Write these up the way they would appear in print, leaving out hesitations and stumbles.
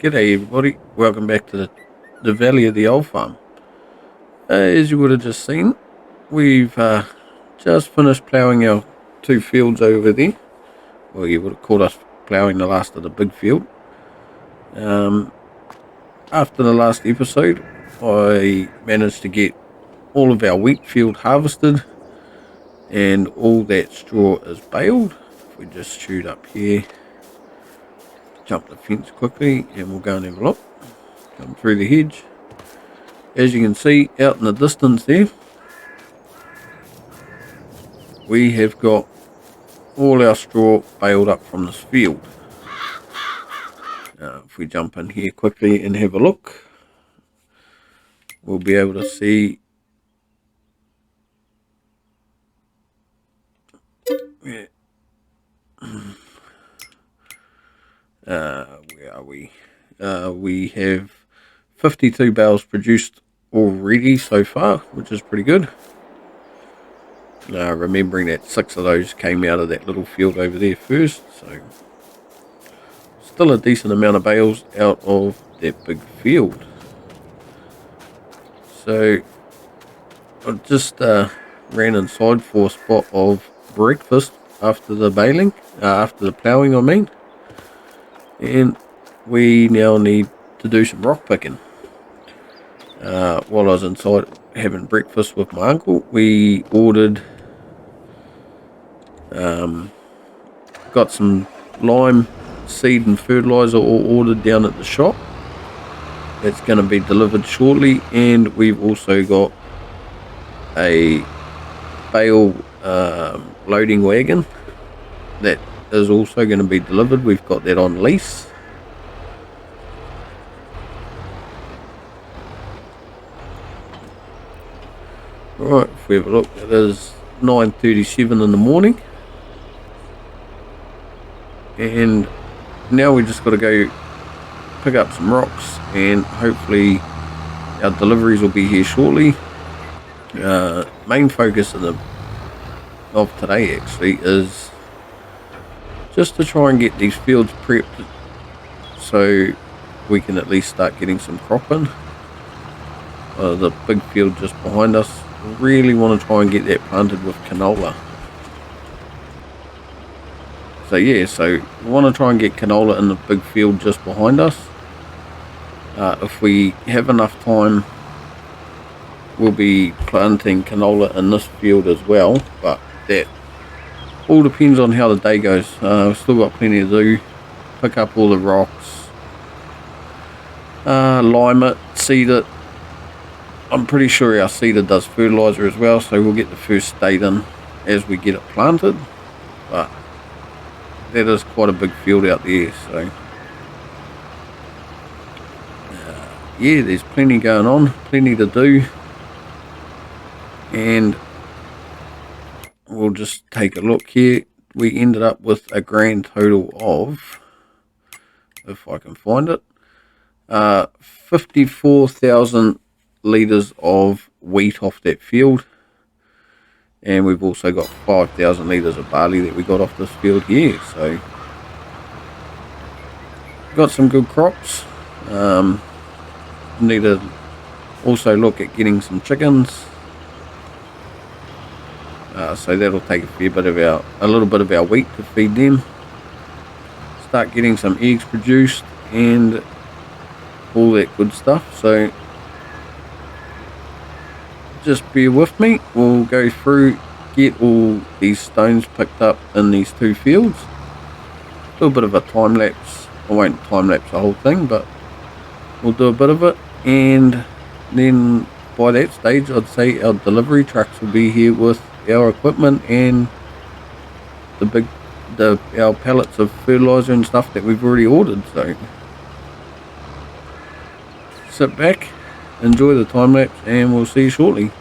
G'day everybody, welcome back to the Valley of the Old Farm. As you would have just seen, we've just finished ploughing our two fields over there. Well, you would have caught us ploughing the last of the big field. After the last episode, I managed to get all of our wheat field harvested and all that straw is baled. If we just shoot up here, jump the fence quickly and we'll go and have a look. Come through the hedge. As you can see out in the distance there, we have got all our straw baled up from this field. If we jump in here quickly and have a look, we'll be able to see where are we? We have 52 bales produced already so far, which is pretty good. Remembering that 6 of those came out of that little field over there first, so still a decent amount of bales out of that big field. So I just ran inside for a spot of breakfast after the baling, after the ploughing I mean, and we now need to do some rock picking. While I was inside having breakfast with my uncle, we ordered, got some lime seed and fertilizer all ordered down at the shop. It's going to be delivered shortly, and we've also got a bale loading wagon that is also going to be delivered. We've got that on lease. Right, if we have a look, it is 9:37 in the morning, and now we just got to go pick up some rocks, and hopefully our deliveries will be here shortly. Main focus of today actually is just to try and get these fields prepped so we can at least start getting some crop in. The big field just behind us, really want to try and get that planted with canola. So yeah, so we want to try and get canola in the big field just behind us. If we have enough time, we'll be planting canola in this field as well, but that all depends on how the day goes. We've still got plenty to do. Pick up all the rocks, lime it, seed it. I'm pretty sure our seeder does fertilizer as well, so we'll get the first state in as we get it planted. But that is quite a big field out there, so yeah, there's plenty going on, plenty to do, and we'll just take a look here. We ended up with a grand total of, if I can find it, 54,000 litres of wheat off that field, and we've also got 5,000 litres of barley that we got off this field here, so got some good crops. Need to also look at getting some chickens, so that'll take a little bit of our wheat to feed them, start getting some eggs produced and all that good stuff. So just bear with me, we'll go through, get all these stones picked up in these two fields, do a bit of a time lapse. I won't time lapse the whole thing, but we'll do a bit of it, and then by that stage I'd say our delivery trucks will be here with our equipment and our pallets of fertilizer and stuff that we've already ordered. So sit back, enjoy the time lapse, and we'll see you shortly.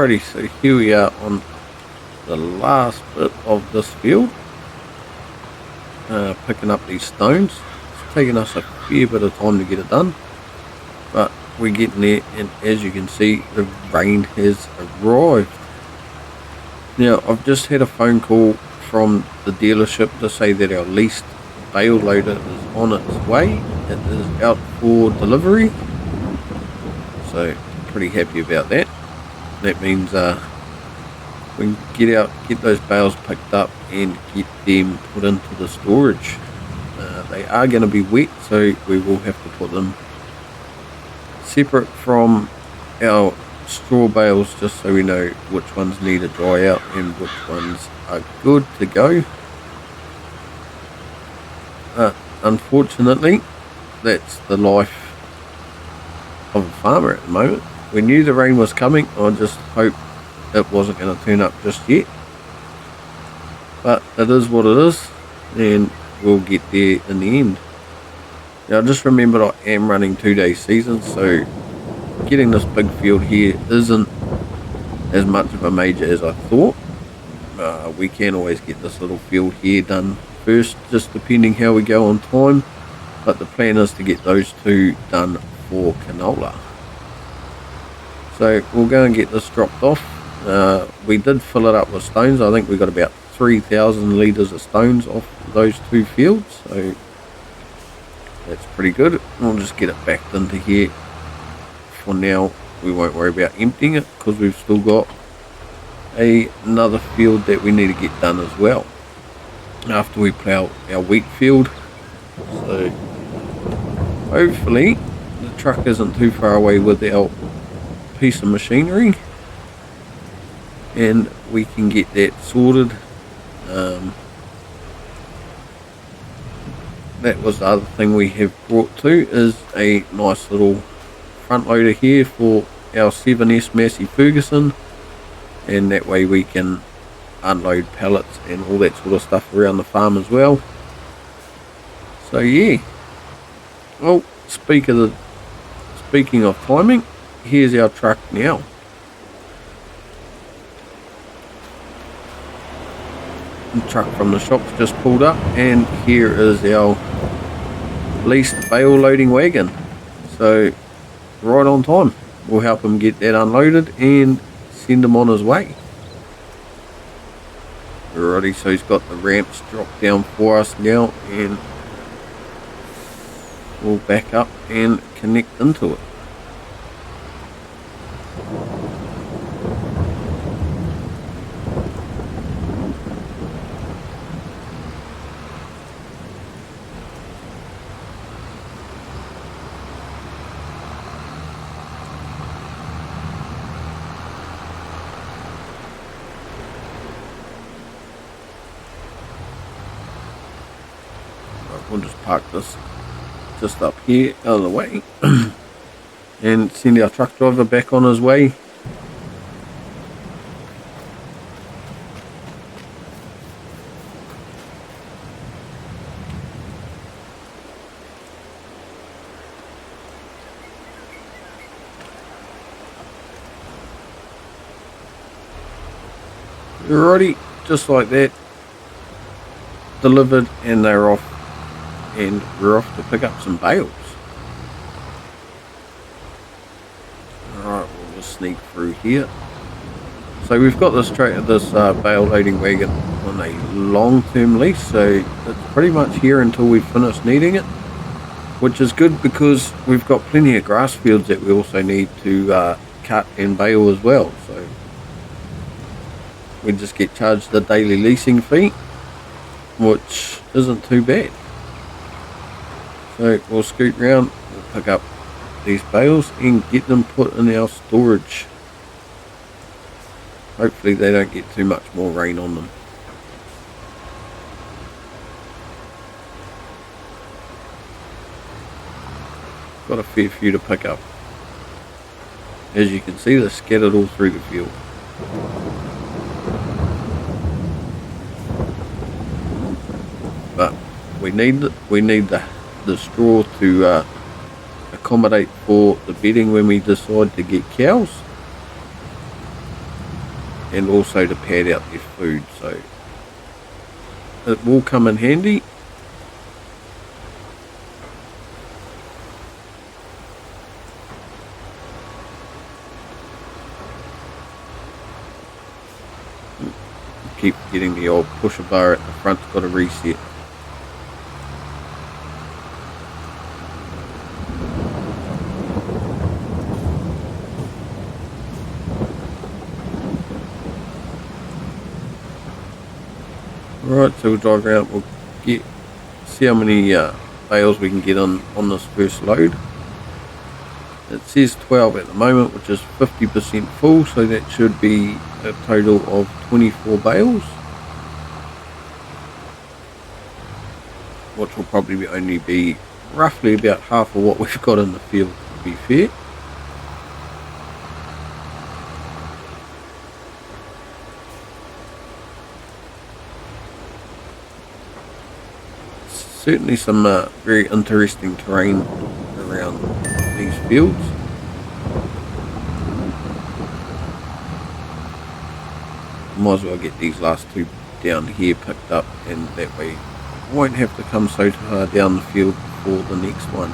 Alrighty, so here we are on the last bit of this field, picking up these stones. It's taken us a fair bit of time to get it done, but we're getting there, and as you can see, the rain has arrived. Now, I've just had a phone call from the dealership to say that our leased bale loader is on its way. It is out for delivery, so pretty happy about that. That means we can get those bales picked up and get them put into the storage. They are going to be wet, so we will have to put them separate from our straw bales, just so we know which ones need to dry out and which ones are good to go. Unfortunately, that's the life of a farmer at the moment. We knew the rain was coming. I just hoped it wasn't going to turn up just yet, but it is what it is, and we'll get there in the end. Now, just remember, I am running 2-day seasons, so getting this big field here isn't as much of a major as I thought. We can always get this little field here done first, just depending how we go on time, but the plan is to get those two done for canola. So we'll go and get this dropped off. We did fill it up with stones. I think we got about 3,000 litres of stones off those two fields, so that's pretty good. We'll just get it backed into here. For now, we won't worry about emptying it, because we've still got another field that we need to get done as well after we plough our wheat field. So hopefully the truck isn't too far away with our piece of machinery, and we can get that sorted. That was the other thing we have brought to, is a nice little front loader here for our 7S Massey Ferguson, and that way we can unload pallets and all that sort of stuff around the farm as well. So yeah, well, speaking of timing, here's our truck now. The truck from the shop's just pulled up, and here is our leased bale loading wagon. So right on time, we'll help him get that unloaded and send him on his way. Alrighty, so he's got the ramps dropped down for us now, and we'll back up and connect into it. We'll just park this just up here out of the way and send our truck driver back on his way. Alrighty, just like that, delivered, and they're off. And we're off to pick up some bales. Alright, we'll just sneak through here. So we've got this bale loading wagon on a long-term lease, so it's pretty much here until we finish needing it, which is good because we've got plenty of grass fields that we also need to cut and bale as well. So we just get charged the daily leasing fee, which isn't too bad. So we'll scoot round, we'll pick up these bales and get them put in our storage. Hopefully they don't get too much more rain on them. Got a fair few to pick up. As you can see, they're scattered all through the field. But we need the straw to accommodate for the bedding when we decide to get cows. and also to pad out their food, so it will come in handy. Keep getting the old pusher bar at the front's got to reset. Right, so we'll drive around, we'll see how many bales we can get on this first load. It says 12 at the moment, which is 50% full, so that should be a total of 24 bales, which will probably only be roughly about half of what we've got in the field, to be fair. Certainly some very interesting terrain around these fields. Might as well get these last two down here picked up, and that way I won't have to come so far down the field for the next one.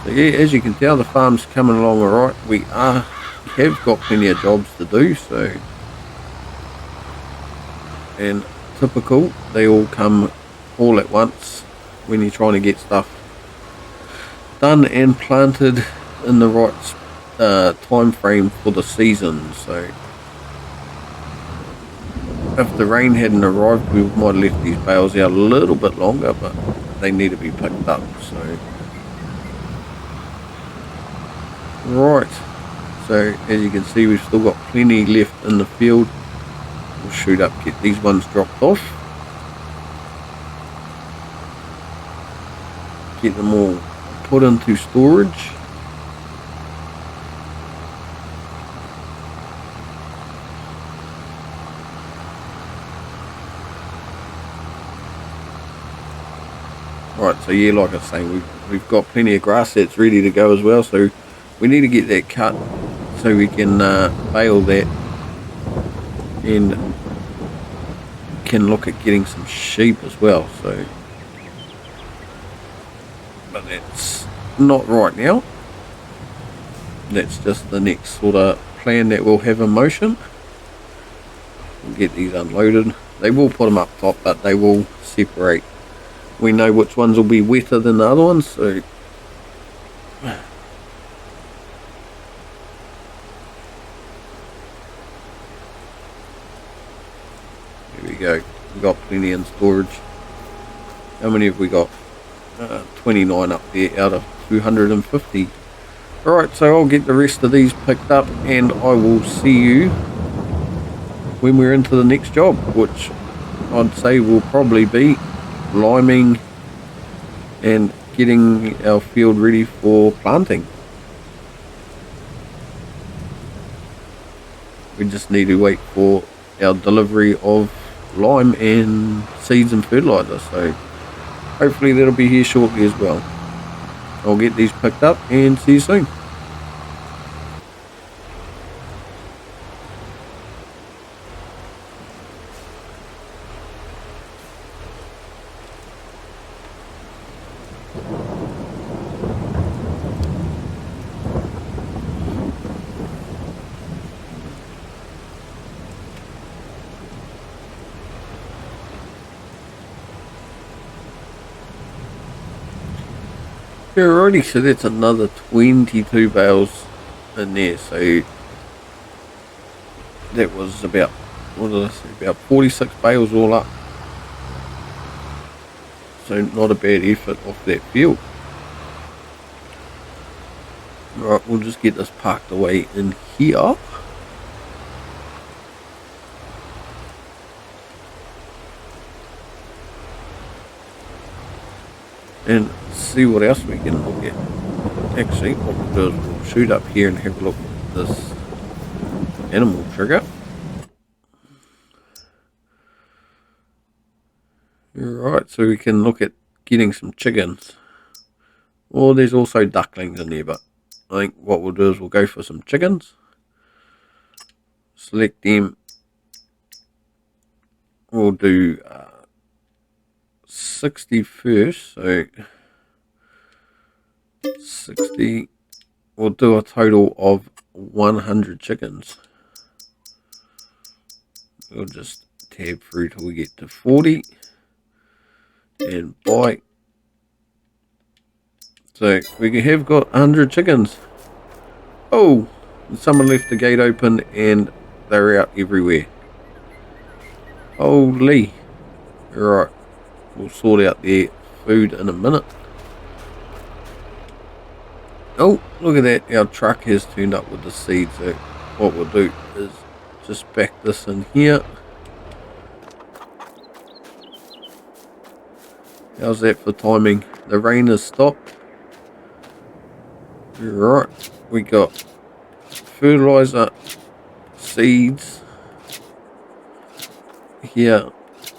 So yeah, as you can tell, the farm's coming along alright. We have got plenty of jobs to do, so, and typical, they all come all at once when you're trying to get stuff done and planted in the right time frame for the season. So if the rain hadn't arrived, we might have left these bales out a little bit longer, but they need to be picked up. So right, so as you can see, we've still got plenty left in the field. We'll shoot up, get these ones dropped off, get them all put into storage. Right, so yeah, like I was saying, we've got plenty of grass that's ready to go as well, so we need to get that cut so we can bale that, and can look at getting some sheep as well. So, but that's not right now. That's just the next sort of plan that we'll have in motion. We'll get these unloaded. They will put them up top, but they will separate. We know which ones will be wetter than the other ones, so here we go. We've got plenty in storage. How many have we got? 29 up there out of 250. Alright, so I'll get the rest of these picked up, and I will see you when we're into the next job, which I'd say will probably be liming and getting our field ready for planting. We just need to wait for our delivery of lime and seeds and fertilizer, so hopefully that'll be here shortly as well. I'll get these picked up and see you soon. Alrighty, so that's another 22 bales in there, so that was about, what did I say, about 46 bales all up. So not a bad effort off that field. Right, we'll just get this parked away in here. And see what else we can look at. Actually, what we'll do is we'll shoot up here and have a look at this animal trigger. Alright, so we can look at getting some chickens. Or there's also ducklings in there, but I think what we'll do is we'll go for some chickens. Select them. We'll do 60 first, so 60. We'll do a total of 100 chickens. We'll just tab through till we get to 40 and buy. So we have got 100 chickens. Oh, someone left the gate open and they're out everywhere. Holy. Right, we'll sort out their food in a minute. Oh, look at that, our truck has turned up with the seed. So what we'll do is just back this in here. How's that for timing? The rain has stopped. Right, we got fertilizer, seeds here,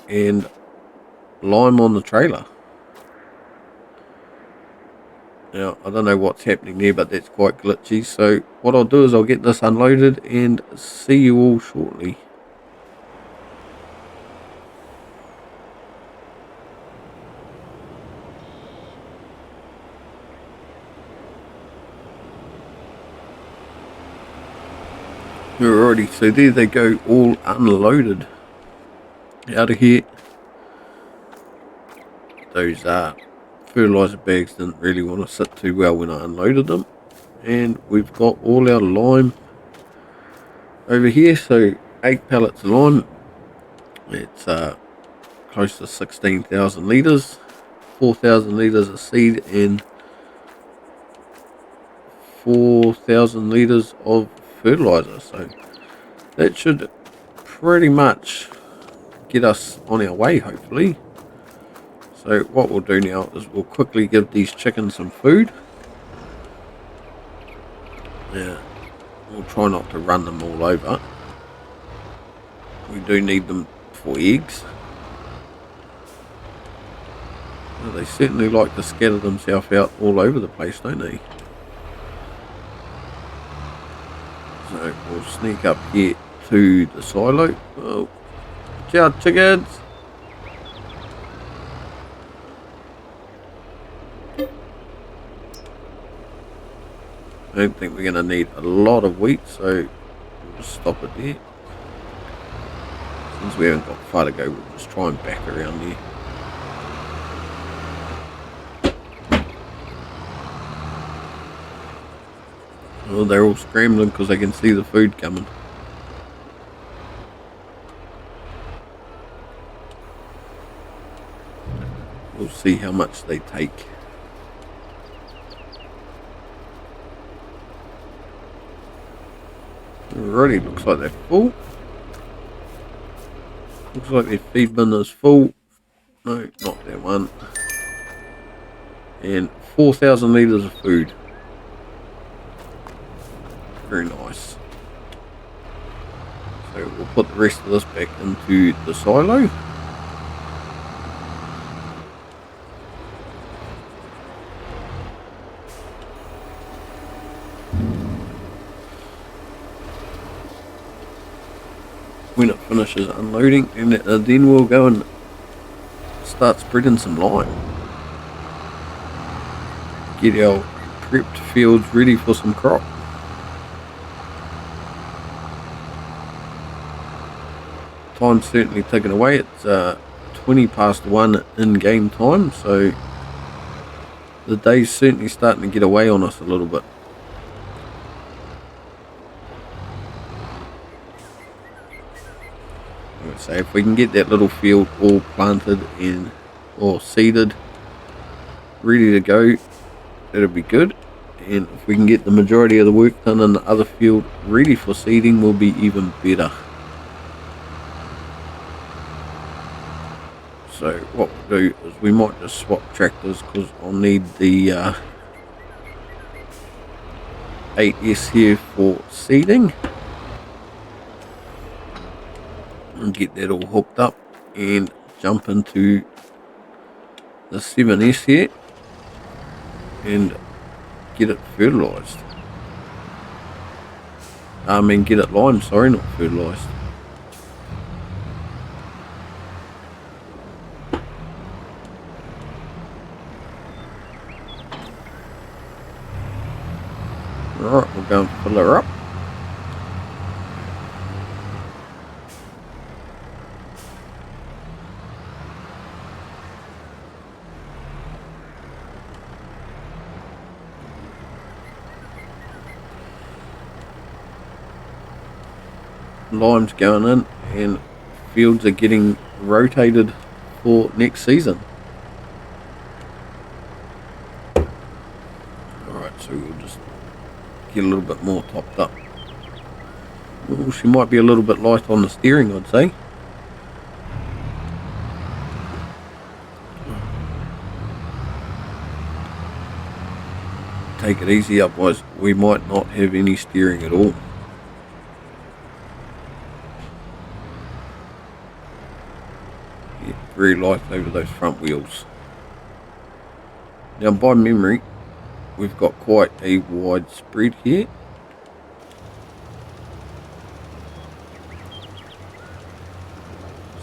and lime on the trailer. Now, I don't know what's happening there, but that's quite glitchy. So what I'll do is I'll get this unloaded and see you all shortly. Alrighty, so there they go, all unloaded out of here. Those fertilizer bags didn't really want to sit too well when I unloaded them. And we've got all our lime over here, so 8 pallets of lime. It's close to 16,000 litres, 4,000 litres of seed and 4,000 litres of fertilizer. So that should pretty much get us on our way, hopefully. So what we'll do now is we'll quickly give these chickens some food. Yeah, we'll try not to run them all over. We do need them for eggs. Well, they certainly like to scatter themselves out all over the place, don't they? So we'll sneak up here to the silo. Oh, watch out, chickens! I don't think we're going to need a lot of wheat, so we'll just stop it there. Since we haven't got far to go, we'll just try and back around there. Well, they're all scrambling because they can see the food coming. We'll see how much they take. Alrighty, looks like they're full. Looks like their feed bin is full. No, not that one. And 4,000 litres of food. Very nice. So we'll put the rest of this back into the silo. When it finishes unloading, and then we'll go and start spreading some lime. Get our prepped fields ready for some crop. Time's certainly ticking away. It's 20 past 1 in game time, so the day's certainly starting to get away on us a little bit. So if we can get that little field all planted and or seeded, ready to go, that'll be good. And if we can get the majority of the work done in the other field ready for seeding, will be even better. So what we'll do is we might just swap tractors, because I'll need the 8S here for seeding. And get that all hooked up and jump into the 7S here and get it fertilized. I mean, get it limed, sorry, not fertilised. Alright, we'll go and fill her up. Lime's going in and fields are getting rotated for next season. Alright, so we'll just get a little bit more topped up. Well, she might be a little bit light on the steering, I'd say. Take it easy, otherwise we might not have any steering at all. Yeah, very light over those front wheels. Now by memory, we've got quite a wide spread here.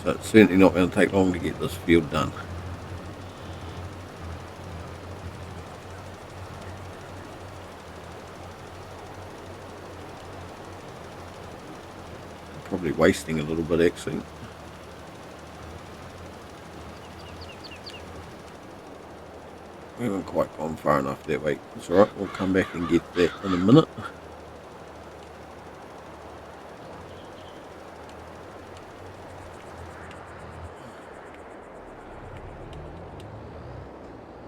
So it's certainly not going to take long to get this field done. Probably wasting a little bit actually. We haven't quite gone far enough that way. It's alright, we'll come back and get that in a minute.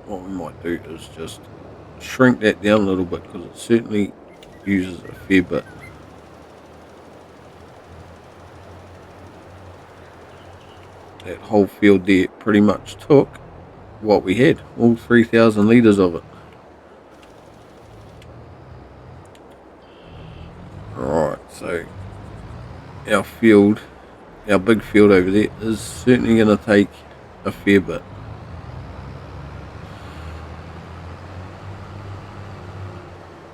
What we might do is just shrink that down a little bit because it certainly uses a fair bit. That whole field there pretty much took what we had, all 3,000 litres of it. Alright, so our field, our big field over there is certainly going to take a fair bit.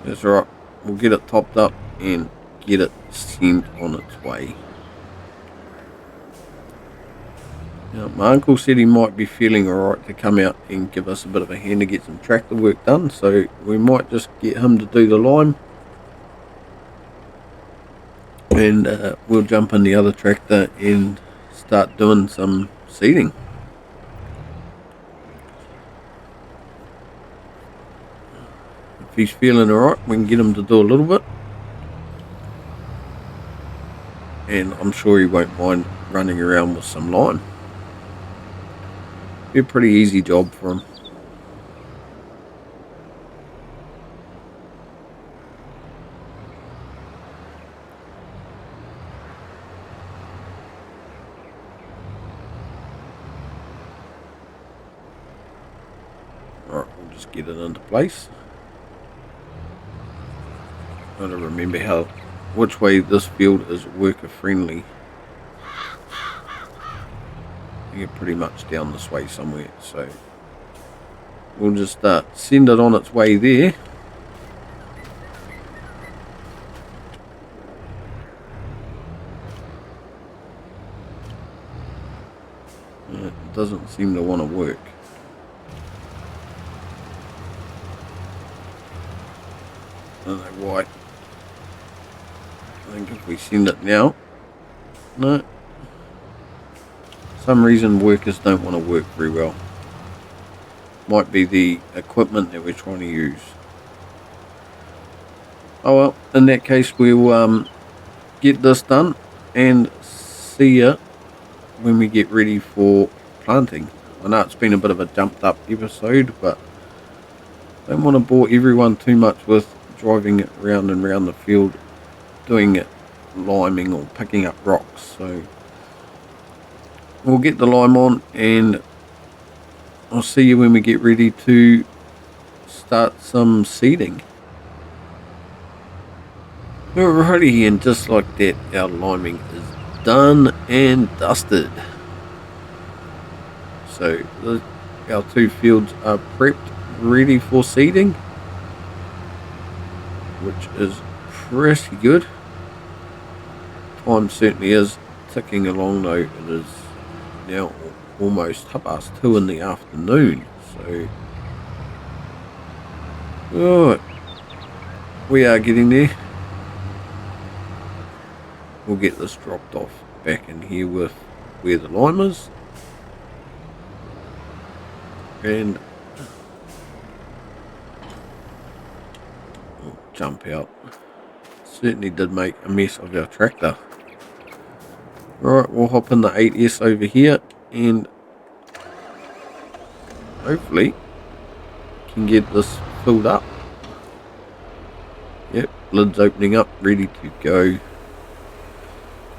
That's right, we'll get it topped up and get it sent on its way. Now, my uncle said he might be feeling alright to come out and give us a bit of a hand to get some tractor work done, so we might just get him to do the lime and we'll jump in the other tractor and start doing some seeding. If he's feeling alright, we can get him to do a little bit, and I'm sure he won't mind running around with some lime. Be a pretty easy job for him. Alright, we'll just get it into place. Got to remember which way this field is worker friendly. You're pretty much down this way somewhere, so we'll just send it on its way there. It doesn't seem to want to work. I don't know why. I think if we send it now, no. For some reason workers don't want to work very well. Might be the equipment that we're trying to use. Oh well, in that case we'll get this done and see ya when we get ready for planting. I know it's been a bit of a jumped up episode, but I don't want to bore everyone too much with driving around and around the field doing it liming or picking up rocks. So we'll get the lime on and I'll see you when we get ready to start some seeding. Alrighty, and just like that our liming is done and dusted. So our two fields are prepped, ready for seeding, which is pretty good. time certainly is ticking along though. It is now almost 2:30 in the afternoon, so alright, we are getting there. We'll get this dropped off back in here with where the lime is, and we'll jump out. Certainly did make a mess of our tractor. Alright, we'll hop in the 8S over here and hopefully can get this filled up. Yep, lid's opening up, ready to go.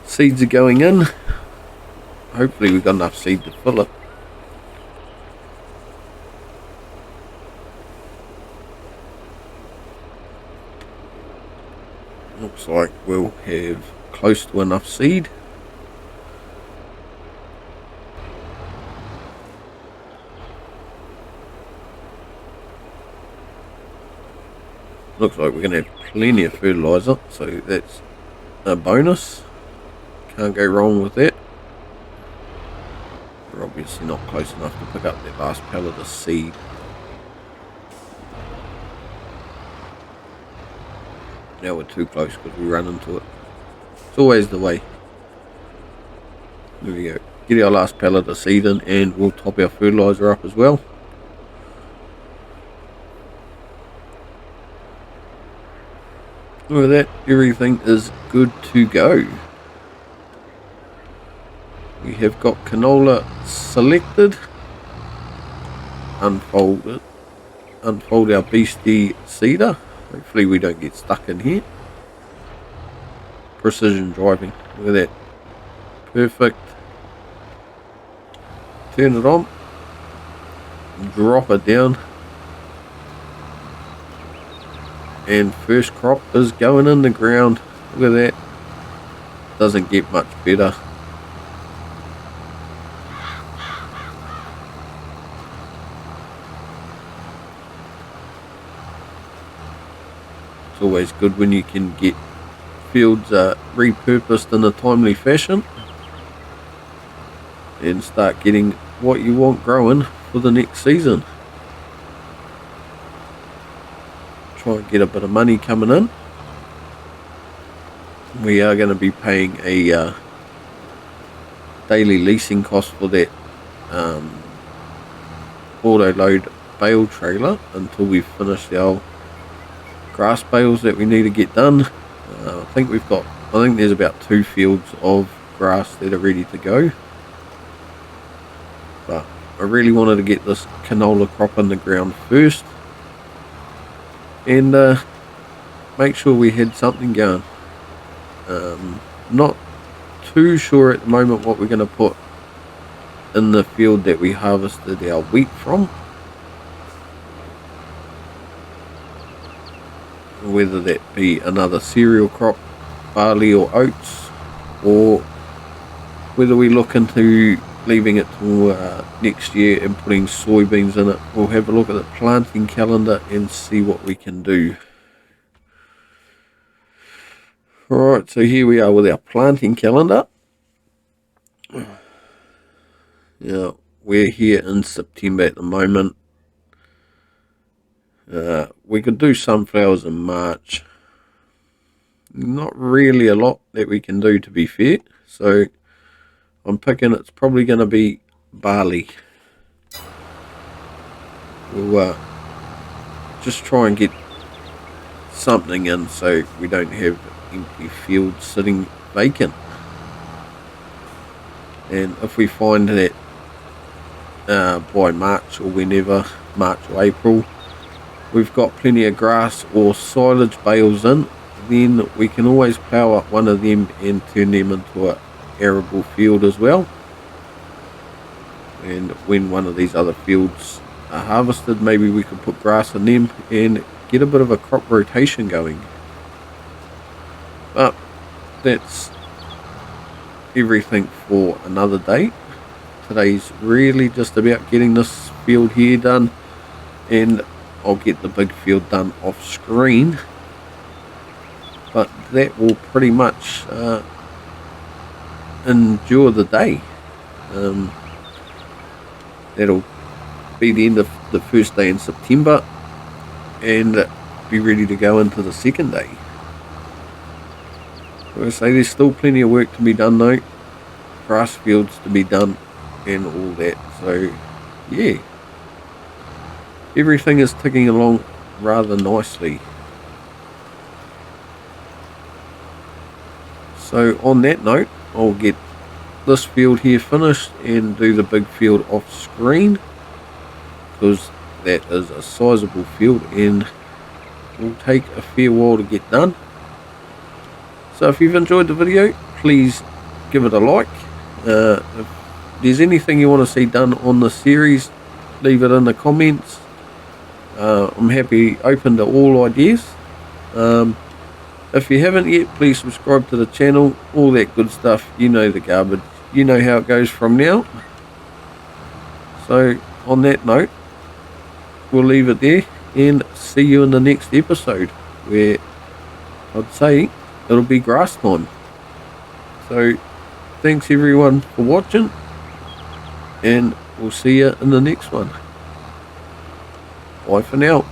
Seeds are going in. Hopefully we've got enough seed to fill it. Looks like we'll have close to enough seed. Looks like we're going to have plenty of fertiliser, so that's a bonus. Can't go wrong with that. We're obviously not close enough to pick up that last pallet of seed. Now we're too close because we run into it. It's always the way. There we go. Get our last pallet of seed in and we'll top our fertiliser up as well. Look at that, everything is good to go. We have got canola selected. Unfold it. Unfold our beastie seeder. Hopefully we don't get stuck in here. Precision driving. Look at that. Perfect. Turn it on. Drop it down. And first crop is going in the ground. Look at that. Doesn't get much better. It's always good when you can get fields repurposed in a timely fashion and start getting what you want growing for the next season. Try and get a bit of money coming in. We are going to be paying a daily leasing cost for that auto load bale trailer until we've finished our grass bales that we need to get done. I think there's about 2 fields of grass that are ready to go, but I really wanted to get this canola crop in the ground first and make sure we had something going. Not too sure at the moment what we're going to put in the field that we harvested our wheat from, whether that be another cereal crop, barley or oats, or whether we look into leaving it till next year and putting soybeans in it. We'll have a look at the planting calendar and see what we can do. Alright, so here we are with our planting calendar. Now, we're here in September at the moment. We could do sunflowers in March. Not really a lot that we can do, to be fair. So I'm picking it's probably going to be barley. We'll just try and get something in so we don't have empty fields sitting vacant. And if we find that by March or whenever, March or April, we've got plenty of grass or silage bales in, then we can always plough up one of them and turn them into an arable field as well. And when one of these other fields are harvested, maybe we could put grass in them and get a bit of a crop rotation going. But that's everything for another day. Today's really just about getting this field here done, and I'll get the big field done off screen. But that will pretty much endure the day. That'll be the end of the first day in September, and be ready to go into the second day. Like I say, there's still plenty of work to be done though, grass fields to be done and all that, so yeah, everything is ticking along rather nicely. So on that note, I'll get this field here finished and do the big field off screen, because that is a sizable field and will take a fair while to get done. So if you've enjoyed the video, please give it a like. If there's anything you want to see done on the series, leave it in the comments. I'm happy, open to all ideas. If you haven't yet, please subscribe to the channel, all that good stuff. You know the garbage, you know how it goes from now. So on that note, we'll leave it there and see you in the next episode, where I'd say it'll be grass time. So thanks everyone for watching, and we'll see you in the next one. Bye for now.